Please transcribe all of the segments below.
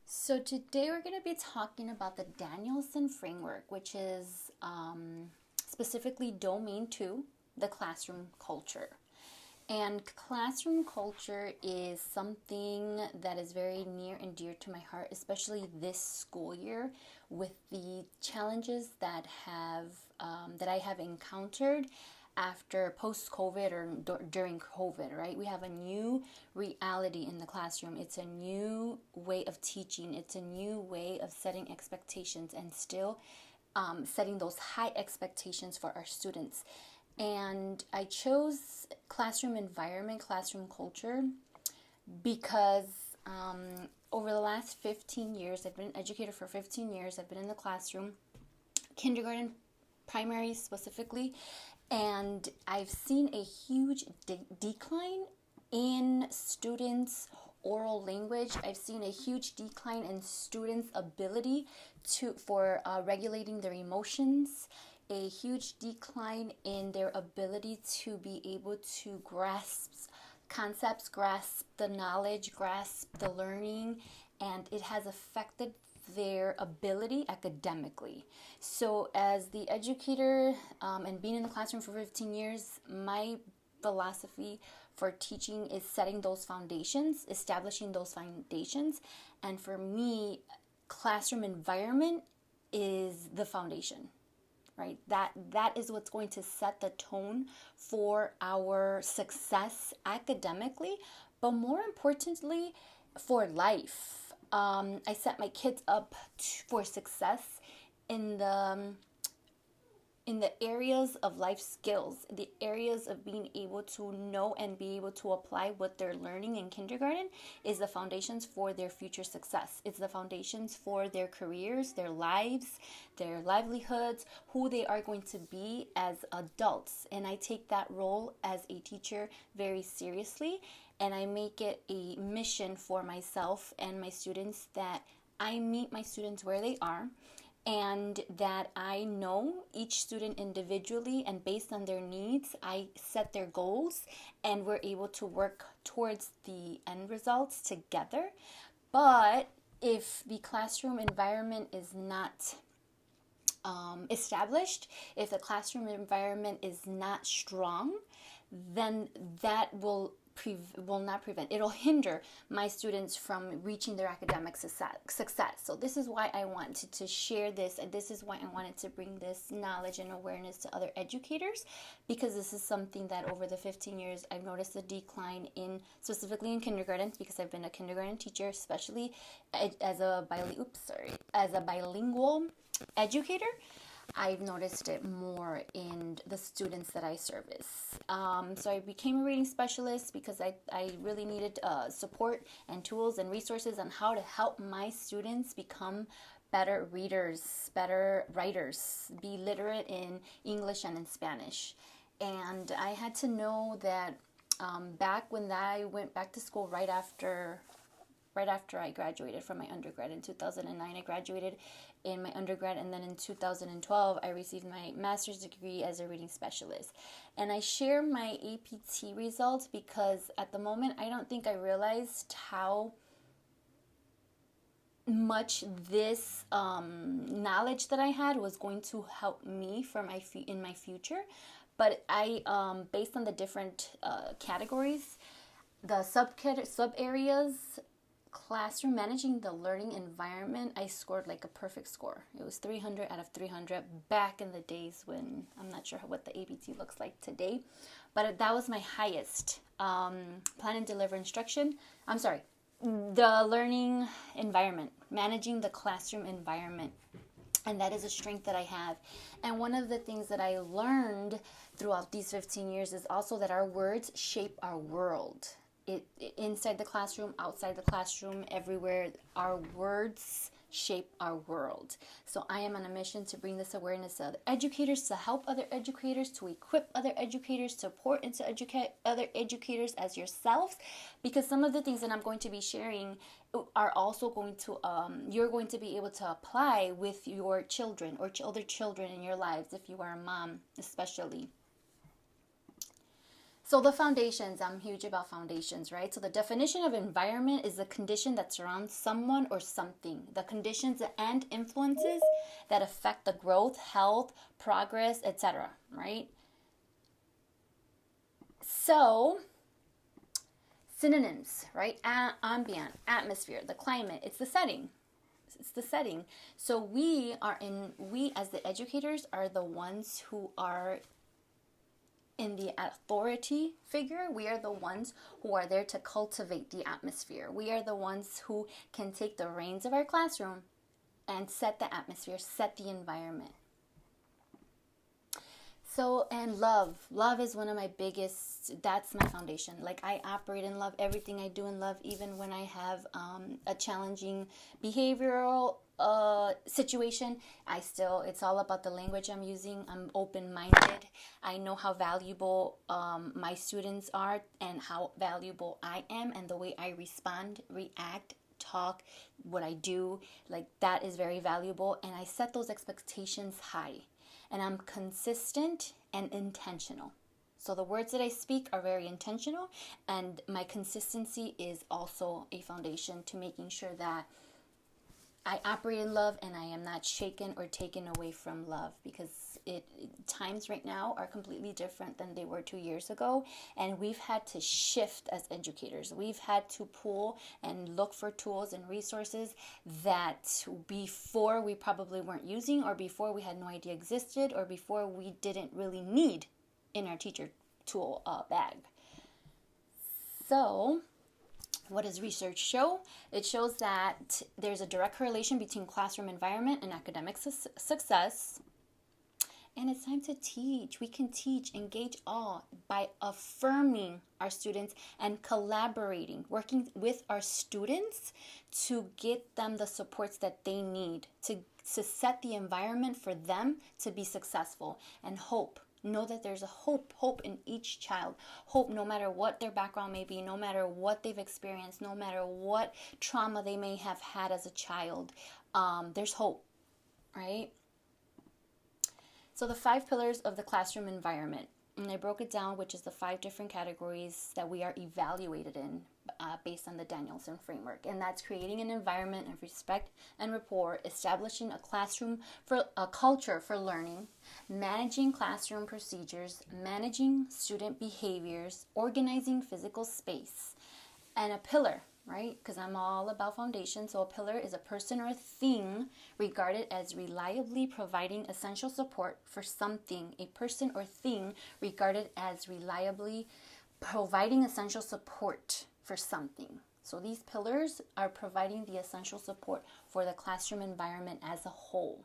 So today we're going to be talking about the Danielson Framework, which is specifically Domain 2, the classroom culture. And classroom culture is something that is very near and dear to my heart, especially this school year, with the challenges that I have encountered after post-COVID or during COVID, right? We have a new reality in the classroom. It's a new way of teaching. It's a new way of setting expectations and still setting those high expectations for our students. And I chose classroom environment, classroom culture, because over the last 15 years, I've been an educator for 15 years. I've been in the classroom, kindergarten, primary specifically, and I've seen a huge decline in students' oral language. I've seen a huge decline in students' ability for regulating their emotions, a huge decline in their ability to be able to grasp concepts, grasp the knowledge, grasp the learning, and it has affected their ability academically. So as the educator and being in the classroom for 15 years, my philosophy for teaching is setting those foundations, establishing those foundations. And for me, classroom environment is the foundation, right? That is what's going to set the tone for our success academically, but more importantly, for life. I set my kids up for success in the areas of life skills, the areas of being able to know and be able to apply what they're learning in kindergarten is the foundations for their future success. It's the foundations for their careers, their lives, their livelihoods, who they are going to be as adults. And I take that role as a teacher very seriously, and I make it a mission for myself and my students that I meet my students where they are, and that I know each student individually, and based on their needs, I set their goals and we're able to work towards the end results together. But if the classroom environment is not established, if the classroom environment is not strong, then that will not prevent, it'll hinder my students from reaching their academic success. So this is why I wanted to share this, and this is why I wanted to bring this knowledge and awareness to other educators, because this is something that over the 15 years I've noticed a decline in, specifically in kindergarten, because I've been a kindergarten teacher, especially as a bilingual educator. I've noticed it more in the students that I service. So I became a reading specialist because I really needed support and tools and resources on how to help my students become better readers, better writers, be literate in English and in Spanish. And I had to know that back when I went back to school right after I graduated from my undergrad in 2009. I graduated in my undergrad, and then in 2012 I received my master's degree as a reading specialist. And I share my APT results because at the moment I don't think I realized how much this knowledge that I had was going to help me for in my future. But I, based on the different categories, the sub areas, classroom, managing the learning environment, I scored like a perfect score. It was 300 out of 300 back in the days when I'm not sure what the APT looks like today, but that was my highest. Plan and deliver instruction. I'm sorry, the learning environment, managing the classroom environment. And that is a strength that I have. And one of the things that I learned throughout these 15 years is also that our words shape our world. Inside the classroom, outside the classroom, everywhere, our words shape our world. So I am on a mission to bring this awareness to other educators, to help other educators, to equip other educators, to pour into other educators as yourselves, because some of the things that I'm going to be sharing are also going to, you're going to be able to apply with your children or other children in your lives if you are a mom, especially. So the foundations, I'm huge about foundations, right? So the definition of environment is the condition that surrounds someone or something. The conditions and influences that affect the growth, health, progress, etc., right? So synonyms, right? Ambient, atmosphere, the climate, it's the setting. It's the setting. So we as the educators are the ones who are in the authority figure. We are the ones who are there to cultivate the atmosphere. We are the ones who can take the reins of our classroom and set the atmosphere, set the environment. So, and love is one of my biggest, that's my foundation. Like, I operate in love, everything I do in love, even when I have a challenging behavioral situation, it's all about the language I'm using. I'm open-minded. I know how valuable my students are and how valuable I am, and the way I respond, react, talk, what I do, like that is very valuable, and I set those expectations high. And I'm consistent and intentional. So the words that I speak are very intentional, and my consistency is also a foundation to making sure that I operate in love and I am not shaken or taken away from love, because times right now are completely different than they were 2 years ago, and we've had to shift as educators. We've had to pull and look for tools and resources that before we probably weren't using, or before we had no idea existed, or before we didn't really need in our teacher tool bag. So what does research show? It shows that there's a direct correlation between classroom environment and academic success. And it's time to teach. We can teach, engage all by affirming our students and collaborating, working with our students to get them the supports that they need to set the environment for them to be successful. And hope. Know that there's a hope in each child. Hope no matter what their background may be, no matter what they've experienced, no matter what trauma they may have had as a child. There's hope, right? So the 5 pillars of the classroom environment, and I broke it down, which is the 5 different categories that we are evaluated in based on the Danielson Framework. And that's creating an environment of respect and rapport, establishing a culture for learning, managing classroom procedures, managing student behaviors, organizing physical space, and a pillar, right? Because I'm all about foundation. So a pillar is a person or a thing regarded as reliably providing essential support for something. A person or thing regarded as reliably providing essential support for something. So these pillars are providing the essential support for the classroom environment as a whole.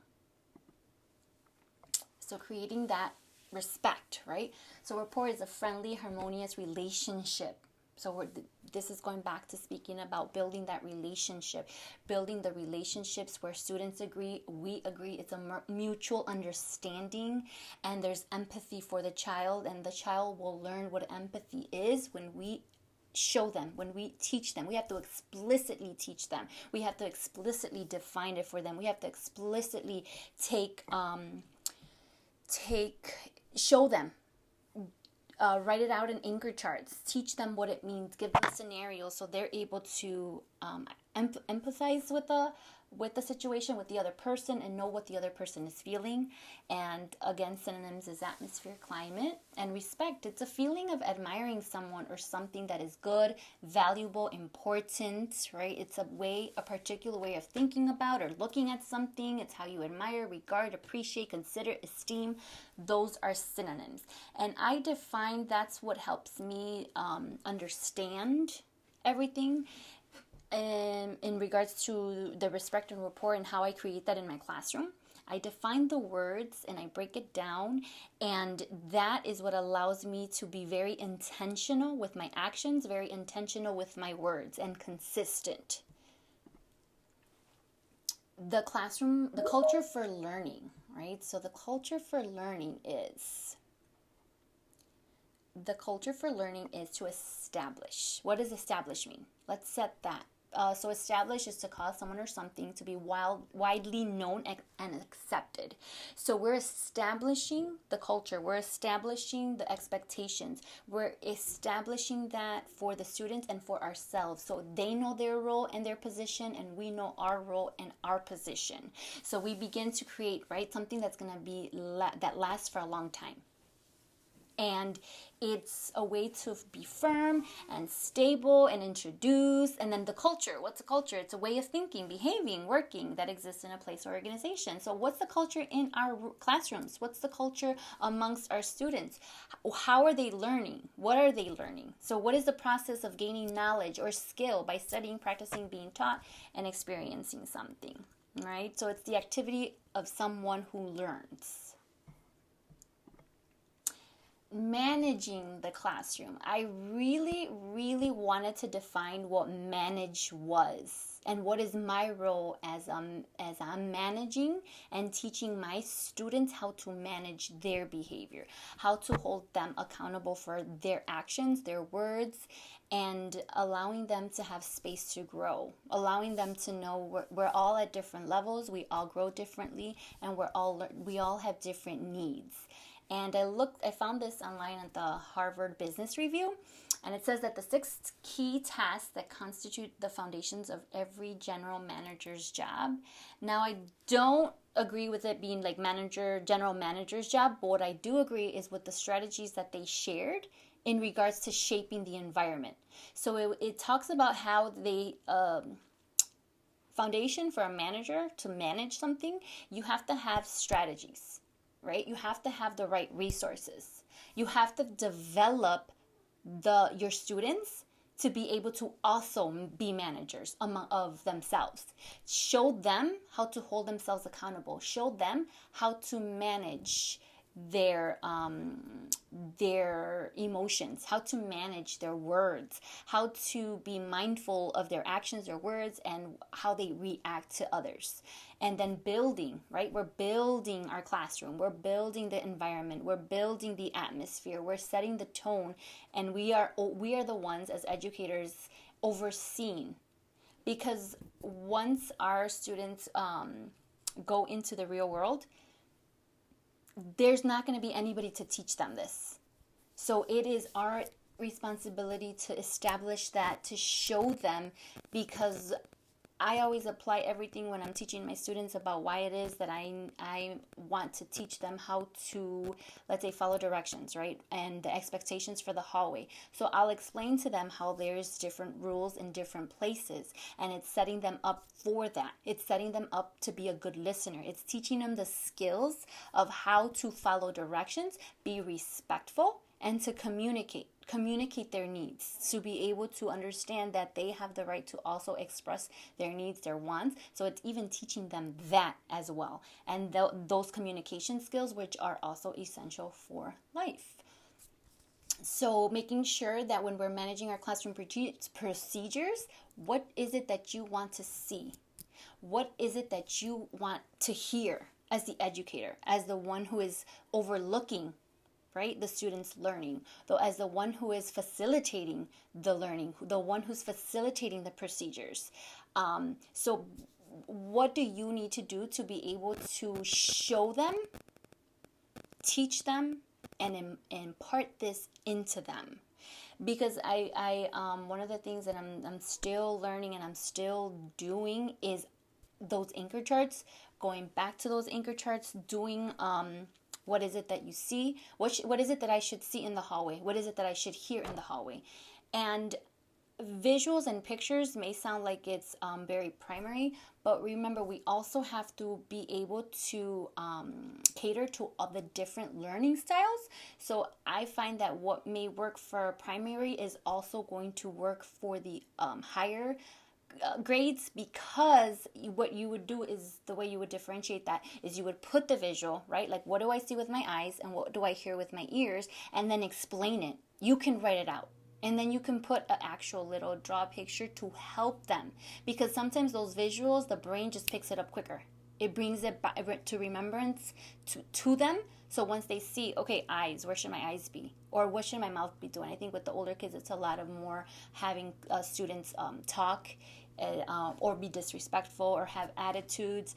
So creating that respect, right? So rapport is a friendly, harmonious relationship. So this is going back to speaking about building that relationship, building the relationships where students agree, we agree, it's a mutual understanding, and there's empathy for the child, and the child will learn what empathy is when we show them, when we teach them. We have to explicitly teach them. We have to explicitly define it for them. We have to explicitly show them. Write it out in anchor charts. Teach them what it means. Give them scenarios so they're able to empathize with the situation, with the other person, and know what the other person is feeling. And again, synonyms is atmosphere, climate, and respect. It's a feeling of admiring someone or something that is good, valuable, important, right? It's a particular way of thinking about or looking at something. It's how you admire, regard, appreciate, consider, esteem. Those are synonyms. And I define, that's what helps me understand everything. In regards to the respect and rapport and how I create that in my classroom. I define the words and I break it down, and that is what allows me to be very intentional with my actions, very intentional with my words, and consistent. The culture for learning, right? So the culture for learning is to establish. What does establish mean? Let's set that. So establish is to cause someone or something to be widely known and accepted. So we're establishing the culture. We're establishing the expectations. We're establishing that for the students and for ourselves. So they know their role and their position, and we know our role and our position. So we begin to create, right, something that's going to be that lasts for a long time. And it's a way to be firm and stable and introduce. And then the culture. What's a culture? It's a way of thinking, behaving, working that exists in a place or organization. So what's the culture in our classrooms? What's the culture amongst our students? How are they learning? What are they learning? So what is the process of gaining knowledge or skill by studying, practicing, being taught, and experiencing something, right? So it's the activity of someone who learns. Managing the classroom. I really, really wanted to define what manage was and what is my role as I'm managing and teaching my students how to manage their behavior, how to hold them accountable for their actions, their words, and allowing them to have space to grow, allowing them to know we're all at different levels, we all grow differently, and we all have different needs. And I found this online at the Harvard Business Review, and it says that the 6 key tasks that constitute the foundations of every general manager's job. Now, I don't agree with it being like general manager's job, but what I do agree is with the strategies that they shared in regards to shaping the environment. So it talks about how they foundation for a manager to manage something, you have to have strategies. Right? You have to have the right resources. You have to develop your students to be able to also be managers of themselves. Show them how to hold themselves accountable. Show them how to manage their emotions, how to manage their words, how to be mindful of their actions, their words, and how they react to others. And then building, right? We're building our classroom. We're building the environment. We're building the atmosphere. We're setting the tone. And we are the ones as educators overseeing. Because once our students go into the real world, there's not going to be anybody to teach them this. So it is our responsibility to establish that, to show them, because I always apply everything when I'm teaching my students about why it is that I want to teach them how to, let's say, follow directions, right? And the expectations for the hallway. So I'll explain to them how there's different rules in different places, and it's setting them up for that. It's setting them up to be a good listener. It's teaching them the skills of how to follow directions, be respectful, and to communicate their needs, to be able to understand that they have the right to also express their needs, their wants. So it's even teaching them that as well. And those communication skills, which are also essential for life. So making sure that when we're managing our classroom procedures, what is it that you want to see? What is it that you want to hear as the educator, as the one who is overlooking, right, the students' learning, though as the one who is facilitating the learning, the one who's facilitating the procedures. So what do you need to do to be able to show them, teach them, and impart this into them? Because I one of the things that I'm still learning and I'm still doing is those anchor charts, going back to those anchor charts, doing what is it that you see? What is it that I should see in the hallway? What is it that I should hear in the hallway? And visuals and pictures may sound like it's very primary, but remember, we also have to be able to cater to all the different learning styles. So I find that what may work for primary is also going to work for the higher grades, because what you would do is, the way you would differentiate that is you would put the visual, right? Like, what do I see with my eyes and what do I hear with my ears? And then explain it. You can write it out. And then you can put an actual little draw picture to help them. Because sometimes those visuals, the brain just picks it up quicker. It brings it back to remembrance to them. So once they see, okay, eyes, where should my eyes be? Or what should my mouth be doing? I think with the older kids, it's a lot of more having students talk or be disrespectful or have attitudes.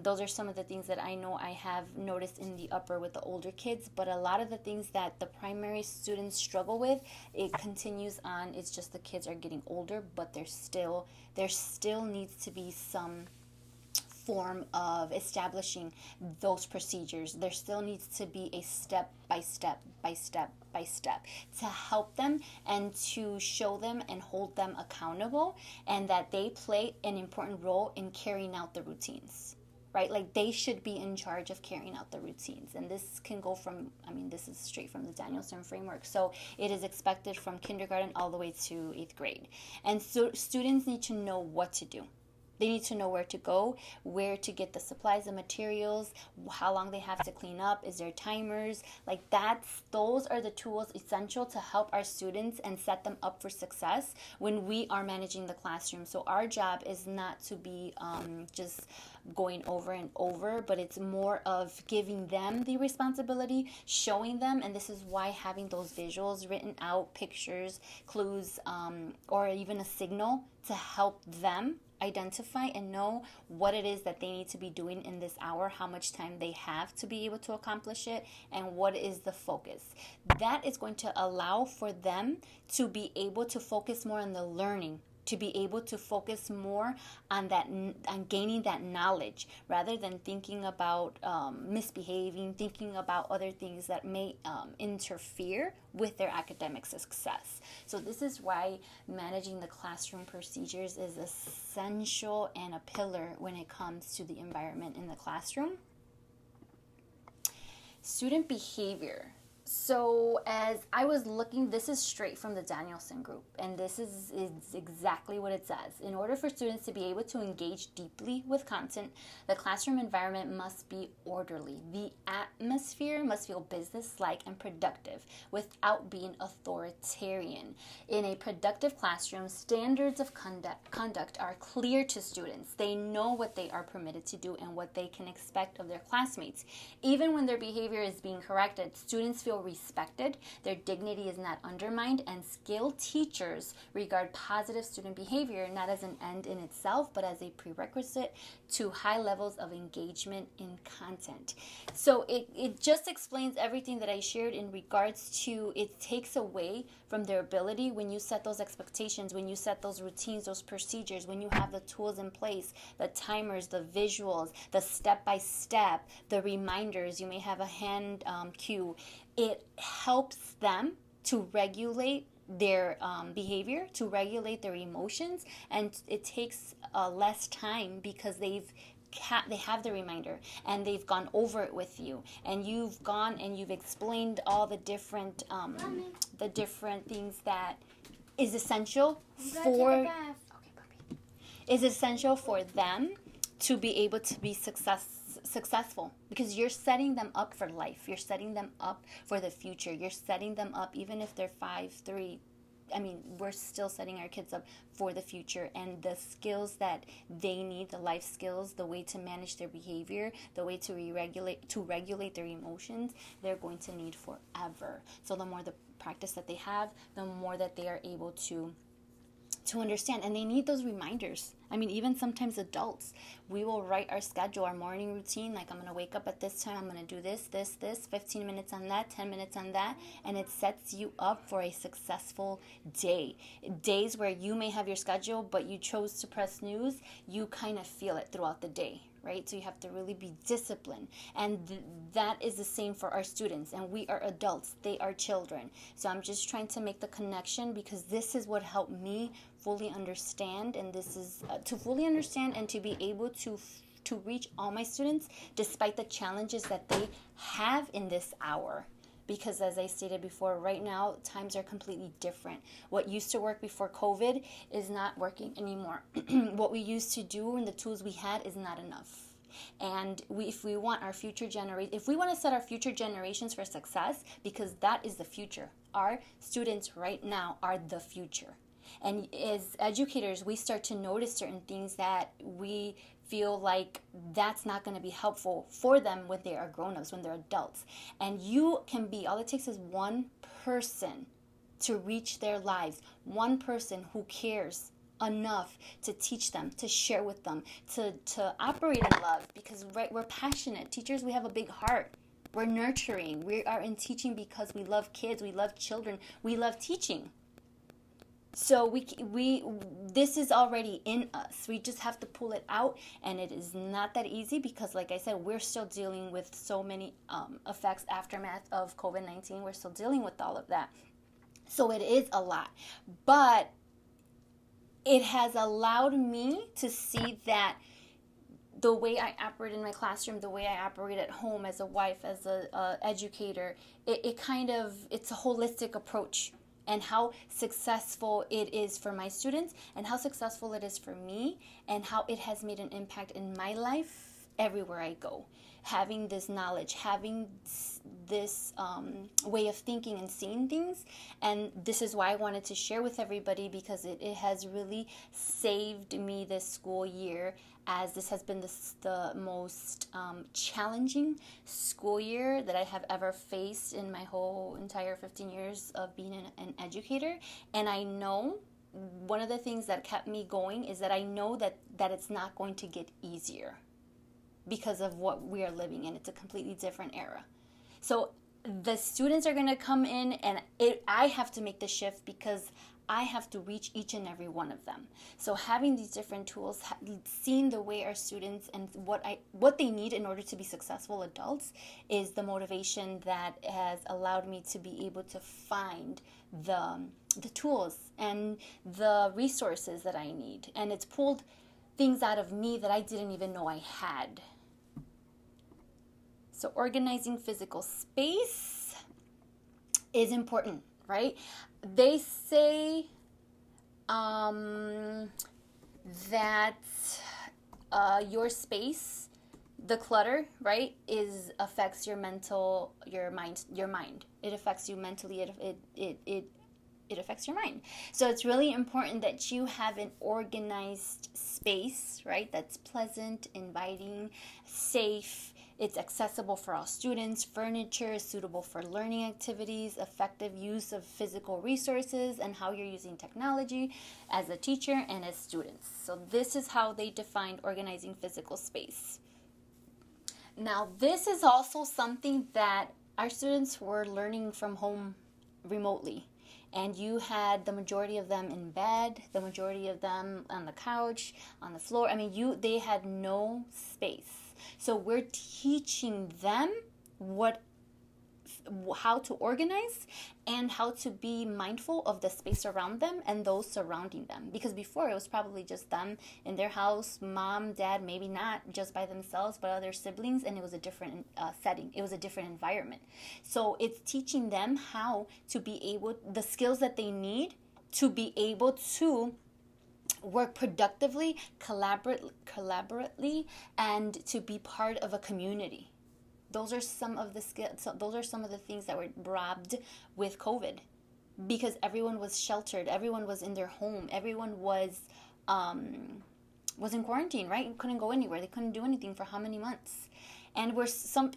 Those are some of the things that I know I have noticed in the upper with the older kids, but a lot of the things that the primary students struggle with, it continues on. It's just the kids are getting older, but there still needs to be some form of establishing those procedures. There still needs to be a step by step to help them and to show them and hold them accountable, and that they play an important role in carrying out the routines. Right? Like they should be in charge of carrying out the routines. And this can go from, this is straight from the Danielson Framework. So it is expected from kindergarten all the way to 8th grade. And so students need to know what to do. They need to know where to go, where to get the supplies and materials, how long they have to clean up, is there timers? Like those are the tools essential to help our students and set them up for success when we are managing the classroom. So our job is not to be just going over and over, but it's more of giving them the responsibility, showing them, and this is why having those visuals written out, pictures, clues, or even a signal to help them identify and know what it is that they need to be doing in this hour, how much time they have to be able to accomplish it, and what is the focus. That is going to allow for them to be able to focus more on the learning, to be able to focus more on gaining that knowledge, rather than thinking about misbehaving, thinking about other things that may interfere with their academic success. So this is why managing the classroom procedures is essential and a pillar when it comes to the environment in the classroom. Student behavior. So as I was looking, this is straight from the Danielson group, and this is exactly what it says. In order for students to be able to engage deeply with content, the classroom environment must be orderly. The atmosphere must feel business-like and productive without being authoritarian. In a productive classroom, standards of conduct are clear to students. They know what they are permitted to do and what they can expect of their classmates. Even when their behavior is being corrected, students feel respected, their dignity is not undermined, and skilled teachers regard positive student behavior not as an end in itself, but as a prerequisite to high levels of engagement in content. So it just explains everything that I shared in regards to it takes away from their ability when you set those expectations, when you set those routines, those procedures, when you have the tools in place, the timers, the visuals, the step-by-step, the reminders, you may have a hand cue. It helps them to regulate their behavior, to regulate their emotions, and it takes less time because they have the reminder and they've gone over it with you, and you've gone and you've explained all the different things that is essential for them to be able to be successful, because you're setting them up for life. You're setting them up for the future. You're setting them up, even if they're 5, 3. We're still setting our kids up for the future, and the skills that they need, the life skills, the way to manage their behavior, the way to regulate their emotions, they're going to need forever. So the more the practice that they have, the more that they are able to understand, and they need those reminders. Even sometimes adults, we will write our schedule, our morning routine, like I'm going to wake up at this time, I'm going to do this, 15 minutes on that, 10 minutes on that, and it sets you up for a successful day. Days where you may have your schedule, but you chose to press snooze, you kind of feel it throughout the day, right? So you have to really be disciplined, and that is the same for our students, and we are adults, they are children. So I'm just trying to make the connection, because this is what helped me fully understand, and this is to fully understand and to be able to reach all my students despite the challenges that they have in this hour. Because as I stated before, right now times are completely different. What used to work before COVID is not working anymore. What we used to do and the tools we had is not enough. And if we want our future if we want to set our future generations for success, because that is the future. Our students right now are the future. And as educators, we start to notice certain things that we feel like that's not going to be helpful for them when they are grown-ups, when they're adults. And all it takes is one person to reach their lives, one person who cares enough to teach them, to share with them, to operate in love, because right, we're passionate teachers. We have a big heart. We're nurturing. We are in teaching because we love kids, we love children, we love teaching. So we this is already in us. We just have to pull it out, and it is not that easy because, like I said, we're still dealing with so many effects, aftermath of COVID-19. We're still dealing with all of that. So it is a lot, but it has allowed me to see that the way I operate in my classroom, the way I operate at home as a wife, as a educator, it's a holistic approach, and how successful it is for my students, and how successful it is for me, and how it has made an impact in my life everywhere I go. Having this knowledge, having this way of thinking and seeing things. And this is why I wanted to share with everybody, because it has really saved me this school year, as this has been the most challenging school year that I have ever faced in my whole entire 15 years of being an educator. And I know one of the things that kept me going is that I know that it's not going to get easier because of what we are living in. It's a completely different era. So the students are going to come in, and I have to make the shift because I have to reach each and every one of them. So having these different tools, seeing the way our students and what they need in order to be successful adults, is the motivation that has allowed me to be able to find the tools and the resources that I need. And it's pulled things out of me that I didn't even know I had. So organizing physical space is important, right? They say that your space, the clutter, right, affects your mind. It affects you mentally. It affects your mind. So it's really important that you have an organized space, right? That's pleasant, inviting, safe. It's accessible for all students. Furniture is suitable for learning activities, effective use of physical resources, and how you're using technology as a teacher and as students. So this is how they defined organizing physical space. Now, this is also something that our students were learning from home remotely. And you had the majority of them in bed, the majority of them on the couch, on the floor. I mean, they had no space. So we're teaching them how to organize and how to be mindful of the space around them and those surrounding them. Because before, it was probably just them in their house, mom, dad, maybe not just by themselves, but other siblings, and it was a different setting. It was a different environment. So it's teaching them how to be able, the skills that they need to be able to work productively, collaboratively, and to be part of a community. Those are some of the skills. So those are some of the things that were robbed with COVID, because everyone was sheltered, everyone was in their home, everyone was in quarantine, right? You couldn't go anywhere. They couldn't do anything for how many months? And we're still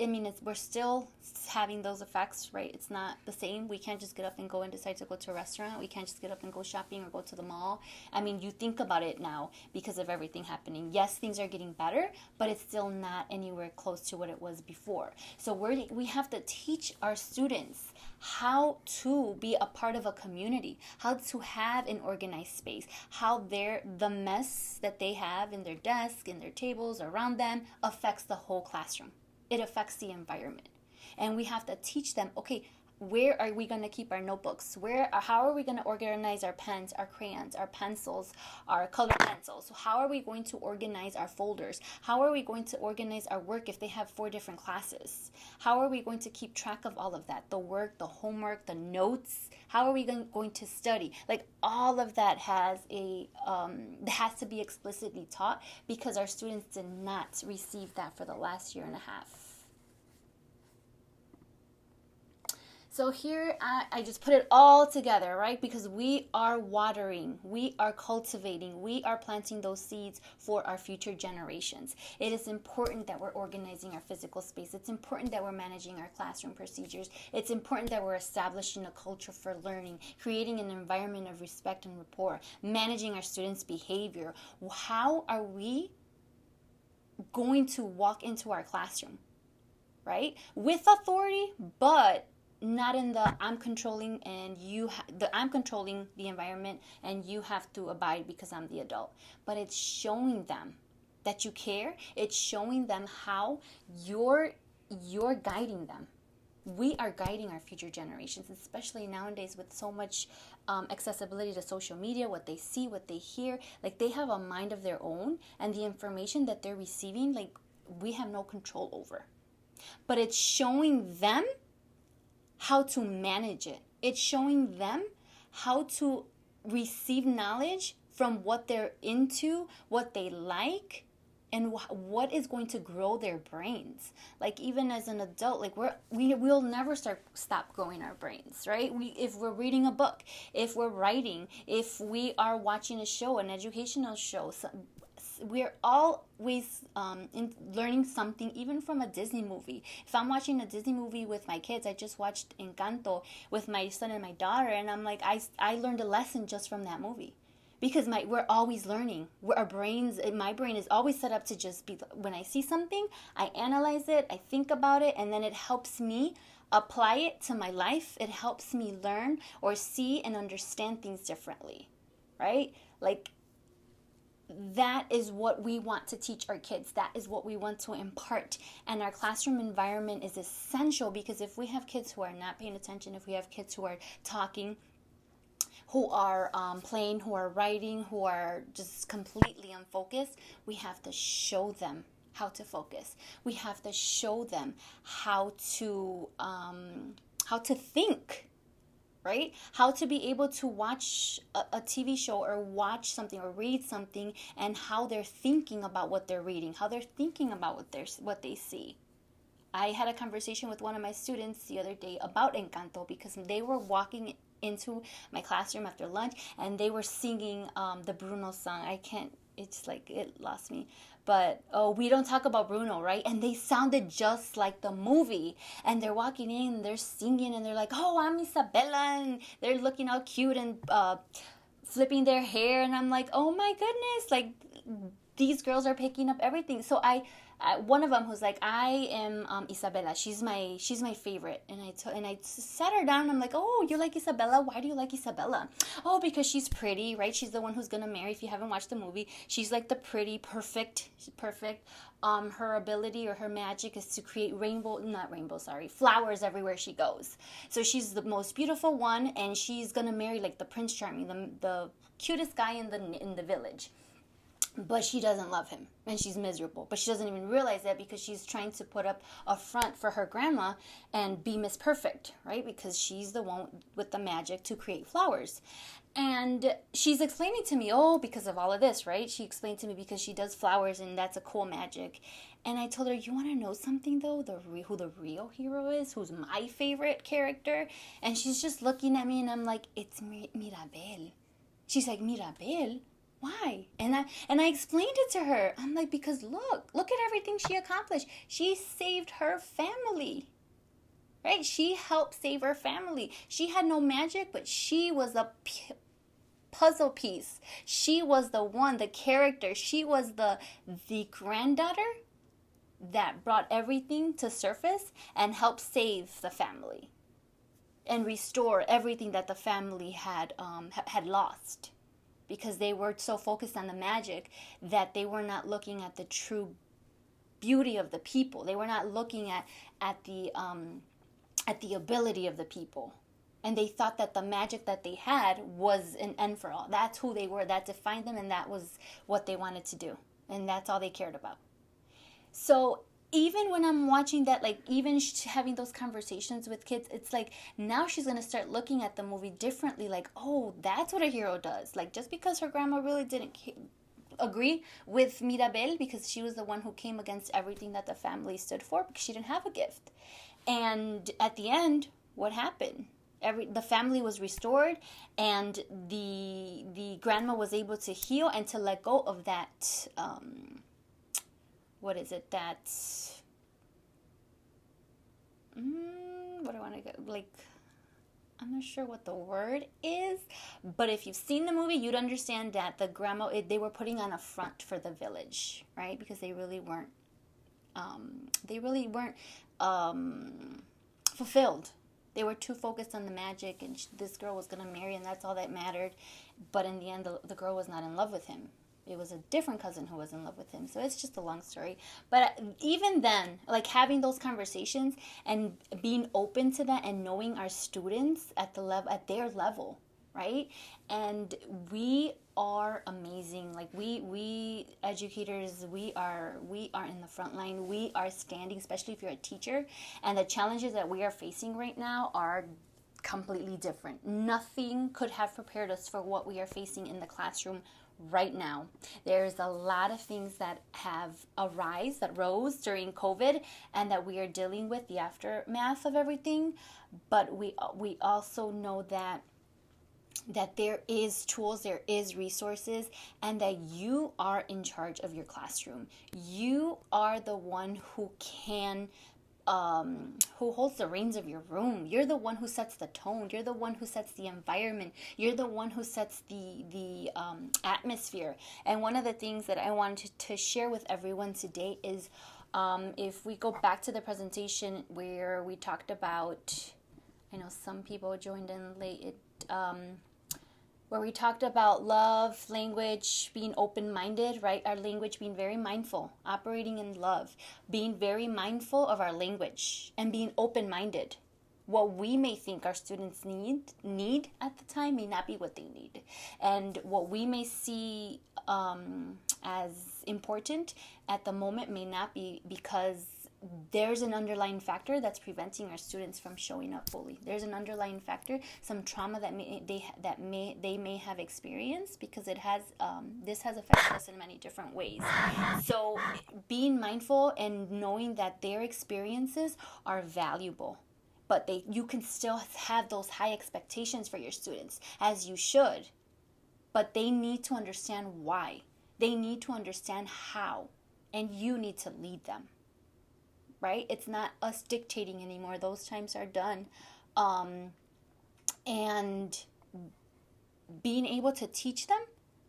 having those effects, right? It's not the same. We can't just get up and go and decide to go to a restaurant. We can't just get up and go shopping or go to the mall. I mean, you think about it now because of everything happening. Yes, things are getting better, but it's still not anywhere close to what it was before. So we have to teach our students how to be a part of a community, how to have an organized space, how the mess that they have in their desk, in their tables, around them affects the whole classroom. It affects the environment. And we have to teach them, okay, where are we going to keep our notebooks? How are we going to organize our pens, our crayons, our pencils, our colored pencils? So how are we going to organize our folders? How are we going to organize our work if they have 4 different classes? How are we going to keep track of all of that? The work, the homework, the notes. How are we going to study? Like, all of that has to be explicitly taught, because our students did not receive that for the last year and a half. So here I just put it all together, right? Because we are watering, we are cultivating, we are planting those seeds for our future generations. It is important that we're organizing our physical space. It's important that we're managing our classroom procedures. It's important that we're establishing a culture for learning, creating an environment of respect and rapport, managing our students' behavior. How are we going to walk into our classroom, right? With authority, but not in the I'm controlling and I'm controlling the environment and you have to abide because I'm the adult. But it's showing them that you care. It's showing them how you're guiding them. We are guiding our future generations, especially nowadays with so much accessibility to social media, what they see, what they hear. Like, they have a mind of their own, and the information that they're receiving, like, we have no control over. But it's showing them how to manage it. It's showing them how to receive knowledge from what they're into, what they like, and what is going to grow their brains. Like, even as an adult, like, we'll never stop growing our brains, right? If we're reading a book, if we're writing, if we are watching a show, an educational show, we're always learning something, even from a Disney movie. If I'm watching a Disney movie with my kids, I just watched Encanto with my son and my daughter, and I'm like, I learned a lesson just from that movie. Because we're always learning. My brain is always set up to just be, when I see something, I analyze it, I think about it, and then it helps me apply it to my life. It helps me learn or see and understand things differently, right? Like, that is what we want to teach our kids. That is what we want to impart. And our classroom environment is essential, because if we have kids who are not paying attention, if we have kids who are talking, who are playing, who are writing, who are just completely unfocused, we have to show them how to focus. We have to show them how to think, right? How to be able to watch a TV show or watch something or read something, and how they're thinking about what they're reading, how they're thinking about what they see. I had a conversation with one of my students the other day about Encanto, because they were walking into my classroom after lunch and they were singing the Bruno song. It's like, it lost me. But, we don't talk about Bruno, right? And they sounded just like the movie. And they're walking in and they're singing and they're like, oh, I'm Isabella. And they're looking all cute and flipping their hair. And I'm like, oh my goodness, like, these girls are picking up everything. So one of them who's like, I am Isabella. She's my favorite. And I sat her down and I'm like, oh, you like Isabella? Why do you like Isabella? Oh, because she's pretty, right? She's the one who's gonna marry. If you haven't watched the movie, she's like the pretty, perfect. Her ability or her magic is to create flowers everywhere she goes. So she's the most beautiful one, and she's gonna marry like the Prince Charming, the cutest guy in the village. But she doesn't love him, and she's miserable. But she doesn't even realize that, because she's trying to put up a front for her grandma and be Miss Perfect, right? Because she's the one with the magic to create flowers. And she's explaining to me, oh, because of all of this, right? She explained to me because she does flowers, and that's a cool magic. And I told her, you want to know something, though? Who the real hero is? Who's my favorite character? And she's just looking at me, and I'm like, it's Mirabel. She's like, Mirabel? Why? And I explained it to her. I'm like, because look at everything she accomplished. She saved her family, right? She helped save her family. She had no magic, but she was a puzzle piece. She was the character. She was the granddaughter that brought everything to surface and helped save the family and restore everything that the family had lost. Because they were so focused on the magic that they were not looking at the true beauty of the people. They were not looking at the ability of the people. And they thought that the magic that they had was an end for all. That's who they were. That defined them, and that was what they wanted to do. And that's all they cared about. So even when I'm watching that, like, even having those conversations with kids, it's like, now she's going to start looking at the movie differently. Like, oh, that's what a hero does. Like, just because her grandma really didn't agree with Mirabel, because she was the one who came against everything that the family stood for, because she didn't have a gift. And at the end, what happened? The family was restored, and the grandma was able to heal and to let go of that, what is it, that, what do I want to go, like, I'm not sure what the word is, but if you've seen the movie, you'd understand that the grandma, they were putting on a front for the village, right? Because they really weren't fulfilled. They were too focused on the magic, and this girl was going to marry, and that's all that mattered. But in the end, the girl was not in love with him. It was a different cousin who was in love with him. So it's just a long story. But even then, like, having those conversations and being open to that and knowing our students at their level, right? And we are amazing. Like, we educators, we are in the front line. We are standing, especially if you're a teacher. And the challenges that we are facing right now are completely different. Nothing could have prepared us for what we are facing in the classroom right now. There's a lot of things that rose during COVID, and that we are dealing with the aftermath of everything. But we also know that there is tools, there is resources, and that you are in charge of your classroom. You are the one who holds the reins of your room. You're the one who sets the tone. You're the one who sets the environment. You're the one who sets the atmosphere. And one of the things that I wanted to share with everyone today is, if we go back to the presentation where we talked about, I know some people joined in late, where we talked about love, language, being open-minded, right? Our language, being very mindful, operating in love, being very mindful of our language, and being open-minded. What we may think our students need at the time may not be what they need. And what we may see as important at the moment may not be, because there's an underlying factor that's preventing our students from showing up fully. There's an underlying factor, some trauma that they may have experienced, because this has affected us in many different ways. So being mindful and knowing that their experiences are valuable, but you can still have those high expectations for your students, as you should, but they need to understand why. They need to understand how, and you need to lead them. Right? It's not us dictating anymore. Those times are done. And being able to teach them,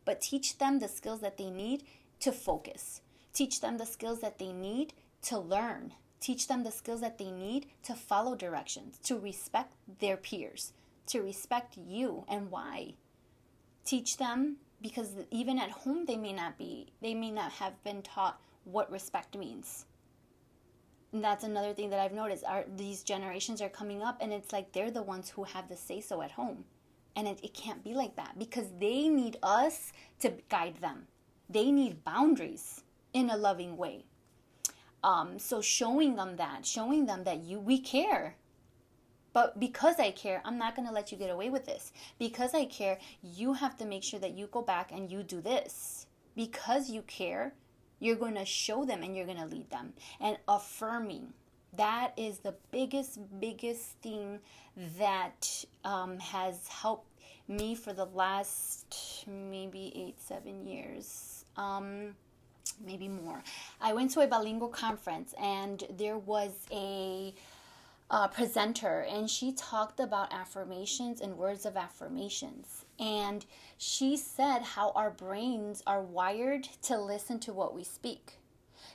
but teach them the skills that they need to focus. Teach them the skills that they need to learn. Teach them the skills that they need to follow directions, to respect their peers, to respect you and why. Teach them, because even at home they may not have been taught what respect means. And that's another thing that I've noticed. These generations are coming up, and it's like they're the ones who have the say-so at home. And it can't be like that, because they need us to guide them. They need boundaries in a loving way. So showing them that we care. But because I care, I'm not going to let you get away with this. Because I care, you have to make sure that you go back and you do this. Because you care, you're going to show them and you're going to lead them. And affirming. That is the biggest thing that has helped me for the last maybe 8-7 years. Maybe more. I went to a bilingual conference, and there was a presenter, and she talked about affirmations and words of affirmations. And she said how our brains are wired to listen to what we speak.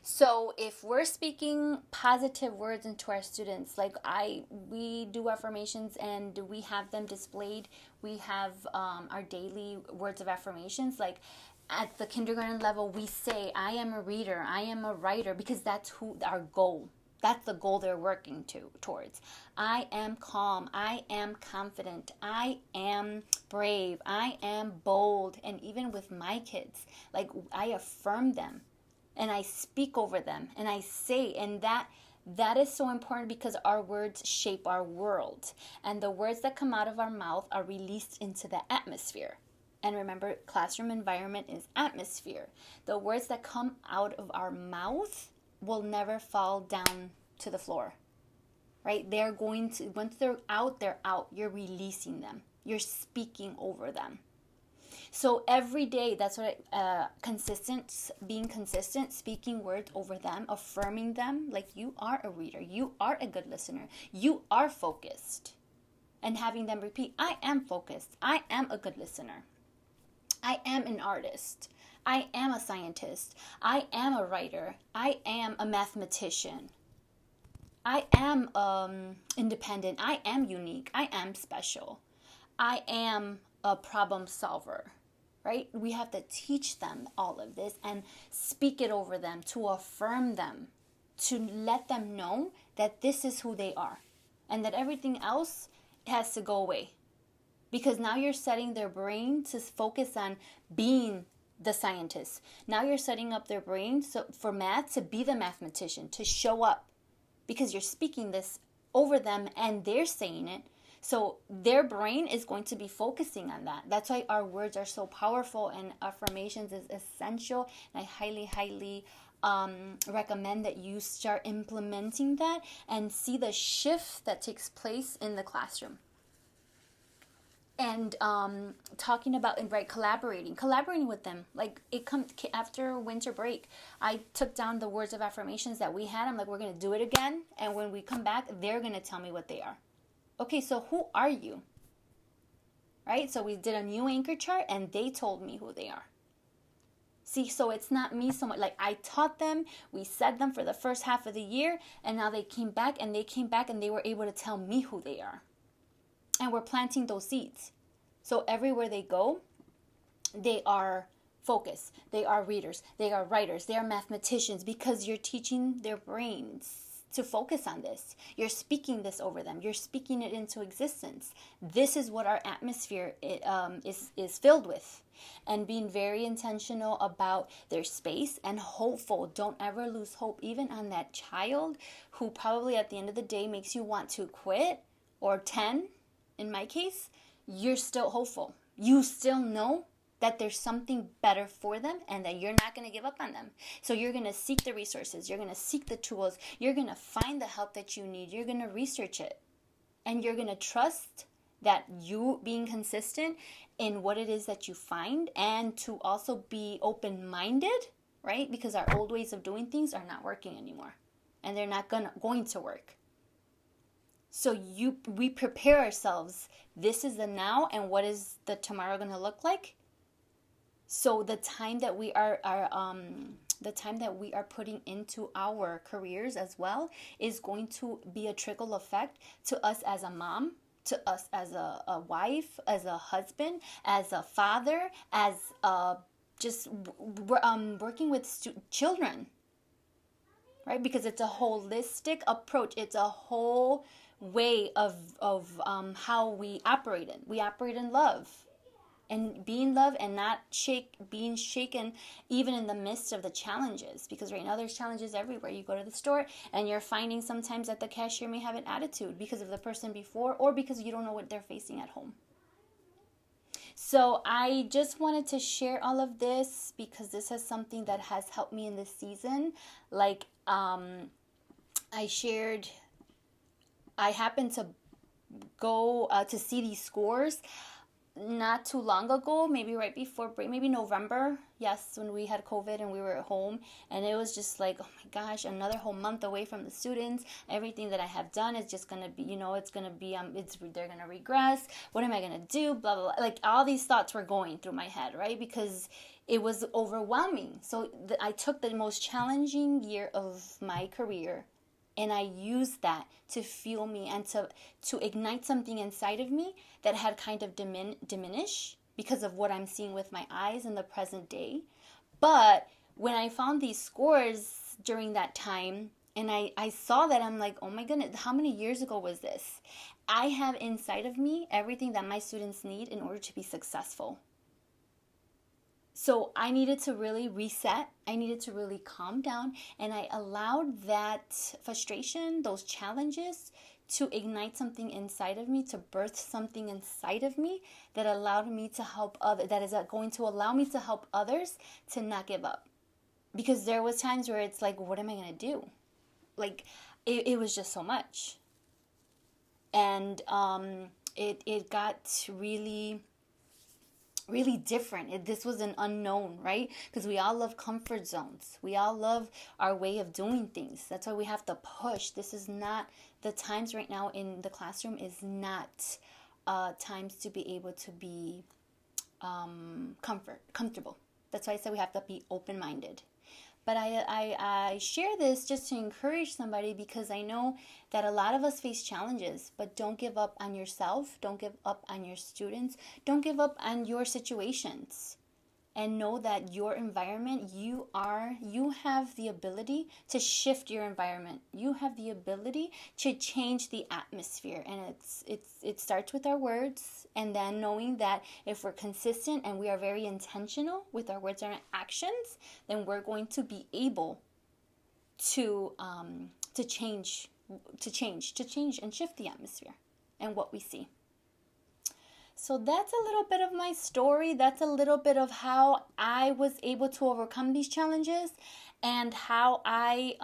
So if we're speaking positive words into our students, like we do affirmations and we have them displayed. We have our daily words of affirmations. Like at the kindergarten level, we say, I am a reader, I am a writer, because that's our goal. That's the goal they're working towards. I am calm. I am confident. I am brave. I am bold. And even with my kids, like I affirm them and I speak over them and I say, and that is so important, because our words shape our world. And the words that come out of our mouth are released into the atmosphere. And remember, classroom environment is atmosphere. The words that come out of our mouth will never fall down to the floor, right? They're going to, once they're out, they're out. You're releasing them. You're speaking over them. So every day, that's what being consistent, speaking words over them, affirming them, like you are a reader, you are a good listener, you are focused, and having them repeat, I am focused, I am a good listener, I am an artist, I am a scientist, I am a writer, I am a mathematician, I am independent, I am unique, I am special, I am a problem solver, right? We have to teach them all of this and speak it over them, to affirm them, to let them know that this is who they are and that everything else has to go away. Because now you're setting their brain to focus on being the scientist. Now you're setting up their brain for math to be the mathematician, to show up. Because you're speaking this over them and they're saying it. So their brain is going to be focusing on that. That's why our words are so powerful, and affirmations is essential. And I highly, highly recommend that you start implementing that and see the shift that takes place in the classroom. And talking about collaborating with them. Like, it comes after winter break, I took down the words of affirmations that we had. I'm like, we're going to do it again. And when we come back, they're going to tell me what they are. Okay, so who are you? Right? So we did a new anchor chart and they told me who they are. See, so it's not me so much. Like, I taught them, we said them for the first half of the year, and now they came back and they were able to tell me who they are. And we're planting those seeds. So everywhere they go, they are focused. They are readers. They are writers. They are mathematicians, because you're teaching their brains to focus on this. You're speaking this over them. You're speaking it into existence. This is what our atmosphere is filled with. And being very intentional about their space and hopeful. Don't ever lose hope, even on that child who probably at the end of the day makes you want to quit, or 10 in my case. You're still hopeful. You still know that there's something better for them and that you're not going to give up on them. So you're going to seek the resources. You're going to seek the tools. You're going to find the help that you need. You're going to research it. And you're going to trust that you being consistent in what it is that you find, and to also be open-minded, right? Because our old ways of doing things are not working anymore. And they're not going to work. So we prepare ourselves. This is the now, and what is the tomorrow going to look like? So the time that we are putting into our careers as well is going to be a trickle effect to us as a mom, to us as a wife, as a husband, as a father, as just working with children, right? Because it's a holistic approach. It's a whole way of how we operate in. We operate in love. And being love, and not being shaken even in the midst of the challenges. Because right now there's challenges everywhere. You go to the store and you're finding sometimes that the cashier may have an attitude because of the person before, or because you don't know what they're facing at home. So I just wanted to share all of this because this is something that has helped me in this season. Like I happened to go to see these scores not too long ago, maybe right before break, maybe November, yes, when we had COVID and we were at home, and it was just like, oh my gosh, another whole month away from the students. Everything that I have done is just gonna be, it's gonna be, they're gonna regress. What am I gonna do? Blah blah blah. Like, all these thoughts were going through my head, right? Because it was overwhelming. So I took the most challenging year of my career, and I used that to fuel me and to ignite something inside of me that had kind of diminished because of what I'm seeing with my eyes in the present day. But when I found these scores during that time, and I saw that, I'm like, oh my goodness, how many years ago was this? I have inside of me everything that my students need in order to be successful. So I needed to really reset. I needed to really calm down. And I allowed that frustration, those challenges, to ignite something inside of me, to birth something inside of me that allowed me to help others, that is going to allow me to help others to not give up. Because there was times where it's like, what am I going to do? Like, it was just so much. And it got really different. This was an unknown, right? Because we all love comfort zones. We all love our way of doing things. That's why we have to push. This is not the times right now in the classroom is not times to be able to be comfortable. That's why I said we have to be open-minded. But I share this just to encourage somebody, because I know that a lot of us face challenges, but don't give up on yourself. Don't give up on your students. Don't give up on your situations. And know that your environment, you have the ability to shift your environment. You have the ability to change the atmosphere. And it starts with our words, and then knowing that if we're consistent and we are very intentional with our words and our actions, then we're going to be able to change and shift the atmosphere and what we see. So that's a little bit of my story. That's a little bit of how I was able to overcome these challenges, and how I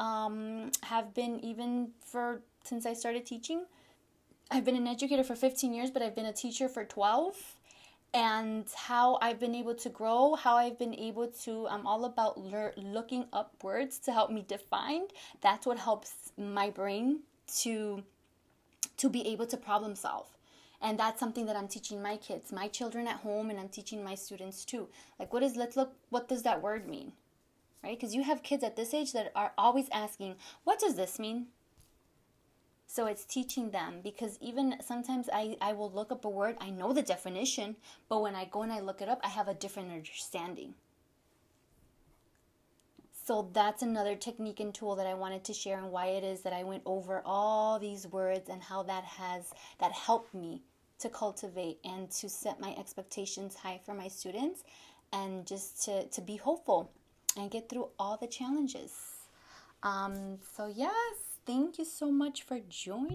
have been, since I started teaching. I've been an educator for 15 years, but I've been a teacher for 12. And how I've been able to grow, how I've been able to, I'm all about looking up words to help me define. That's what helps my brain to be able to problem solve. And that's something that I'm teaching my kids, my children at home, and I'm teaching my students too. Like, what does that word mean? Right? Because you have kids at this age that are always asking, what does this mean? So it's teaching them, because even sometimes I will look up a word, I know the definition, but when I go and I look it up, I have a different understanding. So that's another technique and tool that I wanted to share, and why it is that I went over all these words and how that helped me to cultivate and to set my expectations high for my students, and just to be hopeful and get through all the challenges. So yes, thank you so much for joining.